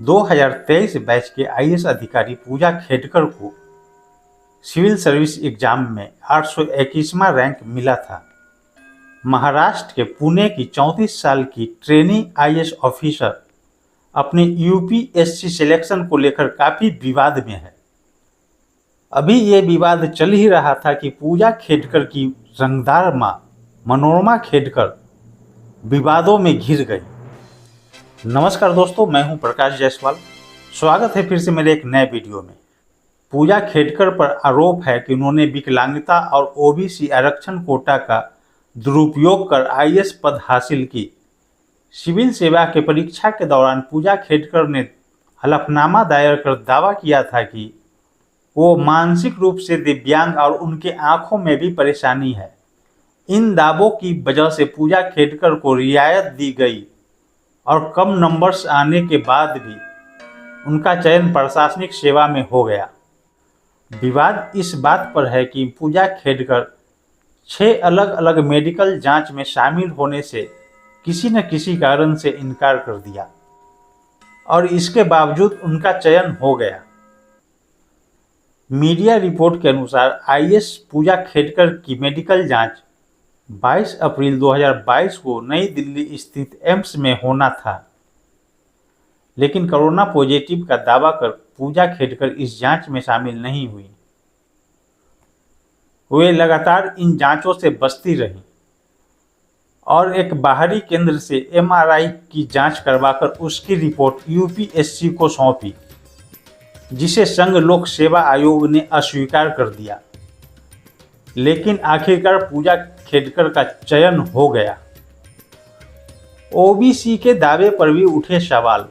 2023 batch के IAS अधिकारी पूजा खेडकर को सिविल सर्विस एग्जाम में 821वां रैंक मिला था। महाराष्ट्र के पुणे की 34 साल की ट्रेनी आईएएस ऑफिसर अपने यूपीएससी सिलेक्शन को लेकर काफी विवाद में है। अभी ये विवाद चल ही रहा था कि पूजा खेडकर की रंगदार मां मनोरमा खेडकर विवादों में घिर गई। नमस्कार दोस्तों, मैं हूं प्रकाश जायसवाल। स्वागत है फिर से मेरे एक नए वीडियो में। पूजा खेडकर पर आरोप है कि उन्होंने विकलांगता और ओबीसी आरक्षण कोटा का दुरुपयोग कर आईएएस पद हासिल की। सिविल सेवा के परीक्षा के दौरान पूजा खेडकर ने हलफनामा दायर कर दावा किया था कि वो मानसिक रूप से दिव्यांग और उनके आंखों में भी परेशानी है। इन दावों की वजह से पूजा खेडकर को रियायत दी गई और कम नंबर्स आने के बाद भी उनका चयन प्रशासनिक सेवा में हो गया। विवाद इस बात पर है कि पूजा खेडकर 6 अलग अलग मेडिकल जांच में शामिल होने से किसी न किसी कारण से इनकार कर दिया और इसके बावजूद उनका चयन हो गया। मीडिया रिपोर्ट के अनुसार आईएएस पूजा खेडकर की मेडिकल जांच 22 अप्रैल 2022 को नई दिल्ली स्थित एम्स में होना था, लेकिन कोरोना पॉजिटिव का दावा कर पूजा खेडकर इस जांच में शामिल नहीं हुई। वे लगातार इन जांचों से बचती रहीं और एक बाहरी केंद्र से एमआरआई की जांच करवाकर उसकी रिपोर्ट यूपीएससी को सौंपी, जिसे संघ लोक सेवा आयोग ने अस्वीकार कर दिया। लेकिन आखिरकार पूजा खेडकर का चयन हो गया। ओबीसी के दावे पर भी उठे सवाल।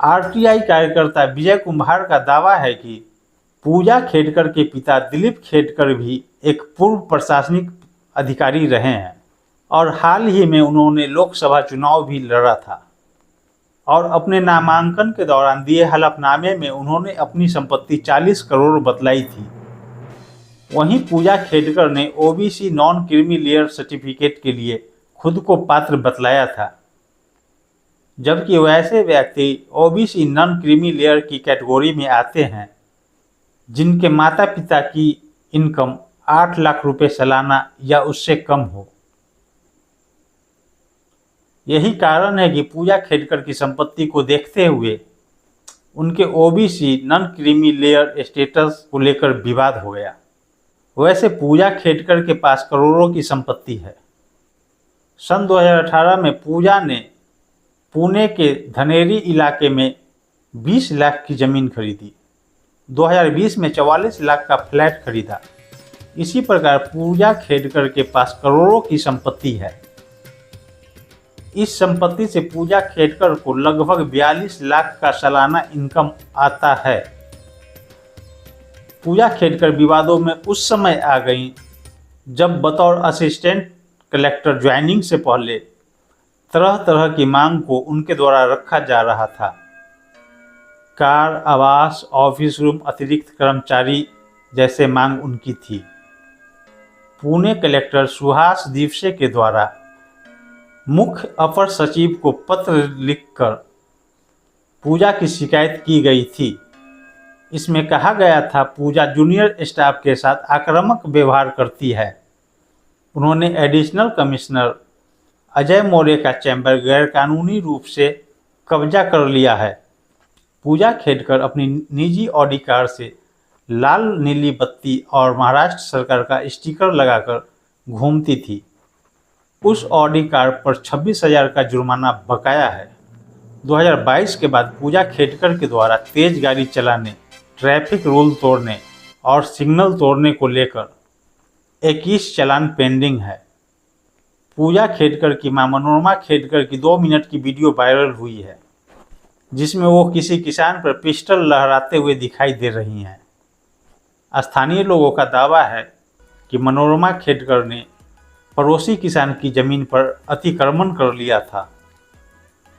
आरटीआई कार्यकर्ता विजय कुमार का दावा है कि पूजा खेडकर के पिता दिलीप खेडकर भी एक पूर्व प्रशासनिक अधिकारी रहे हैं और हाल ही में उन्होंने लोकसभा चुनाव भी लड़ा था और अपने नामांकन के दौरान दिए हलफनामे में उन्होंने अपनी संपत्ति 40 करोड़ बतलाई थी। वहीं पूजा खेडकर ने OBC non creamy layer certificate के लिए खुद को पात्र बतलाया था, जबकि वैसे व्यक्ति ओबीसी नॉन क्रीमी लेयर की कैटेगरी में आते हैं जिनके माता पिता की इनकम 8 लाख रुपए सालाना या उससे कम हो। यही कारण है कि पूजा खेडकर की संपत्ति को देखते हुए उनके OBC non creamy layer status को लेकर विवाद हो गया। वैसे पूजा खेडकर के पास करोड़ों की संपत्ति है। सन 2018 में पूजा ने पुणे के धनेरी इलाके में 20 लाख की जमीन खरीदी। 2020 में 44 लाख का फ्लैट खरीदा। इसी प्रकार पूजा खेडकर के पास करोड़ों की संपत्ति है। इस संपत्ति से पूजा खेडकर को लगभग 42 लाख का सालाना इनकम आता है। पूजा खेडकर विवादों में उस समय आ गईं जब बतौर असिस्टेंट कलेक्टर ज्वाइनिंग से पहले तरह तरह की मांग को उनके द्वारा रखा जा रहा था। कार, आवास, ऑफिस रूम, अतिरिक्त कर्मचारी जैसे मांग उनकी थी। पुणे कलेक्टर सुहास दिवसे के द्वारा मुख्य अपर सचिव को पत्र लिखकर पूजा की शिकायत की गई थी। इसमें कहा गया था पूजा जूनियर स्टाफ के साथ आक्रामक व्यवहार करती है। उन्होंने एडिशनल कमिश्नर अजय मौर्य का चैम्बर गैरकानूनी रूप से कब्जा कर लिया है। पूजा खेडकर अपनी निजी ऑडी कार से लाल नीली बत्ती और महाराष्ट्र सरकार का स्टिकर लगाकर घूमती थी। उस ऑडी कार पर 26,000 का जुर्माना बकाया है। 2022 के बाद पूजा खेडकर के द्वारा तेज गाड़ी चलाने, ट्रैफिक रूल तोड़ने और सिग्नल तोड़ने को लेकर 21 चालान पेंडिंग है। पूजा खेडकर की मां मनोरमा खेडकर की 2 मिनट की वीडियो वायरल हुई है, जिसमें वो किसी किसान पर पिस्टल लहराते हुए दिखाई दे रही हैं। स्थानीय लोगों का दावा है कि मनोरमा खेडकर ने पड़ोसी किसान की जमीन पर अतिक्रमण कर लिया था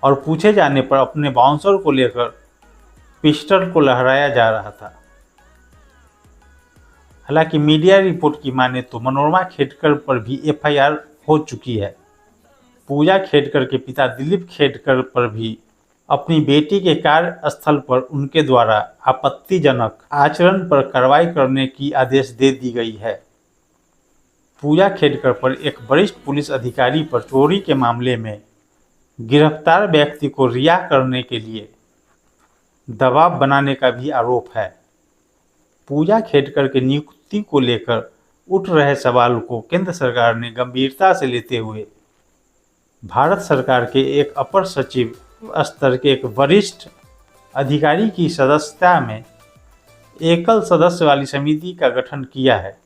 और पूछे जाने पर अपने बाउंसर को लेकर पिस्टल को लहराया जा रहा था। हालांकि मीडिया रिपोर्ट की माने तो मनोरमा खेडकर पर भी एफआईआर हो चुकी है। पूजा खेडकर के पिता दिलीप खेडकर पर भी अपनी बेटी के कार्यस्थल पर उनके द्वारा आपत्तिजनक आचरण पर कार्रवाई करने की आदेश दे दी गई है। पूजा खेडकर पर एक वरिष्ठ पुलिस अधिकारी पर चोरी के मामले में गिरफ्तार व्यक्ति को रिहा करने के लिए दबाव बनाने का भी आरोप है। पूजा खेडकर की नियुक्ति को लेकर उठ रहे सवाल को केंद्र सरकार ने गंभीरता से लेते हुए भारत सरकार के एक अपर सचिव स्तर के एक वरिष्ठ अधिकारी की सदस्यता में एकल सदस्य वाली समिति का गठन किया है।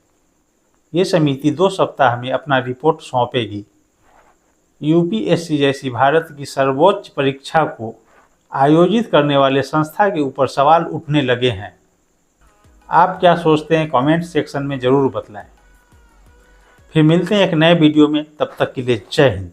ये समिति 2 सप्ताह में अपना रिपोर्ट सौंपेगी। यूपीएससी जैसी भारत की सर्वोच्च परीक्षा को आयोजित करने वाले संस्था के ऊपर सवाल उठने लगे हैं। आप क्या सोचते हैं, कमेंट सेक्शन में ज़रूर बतलाएं। फिर मिलते हैं एक नए वीडियो में, तब तक के लिए जय हिंद।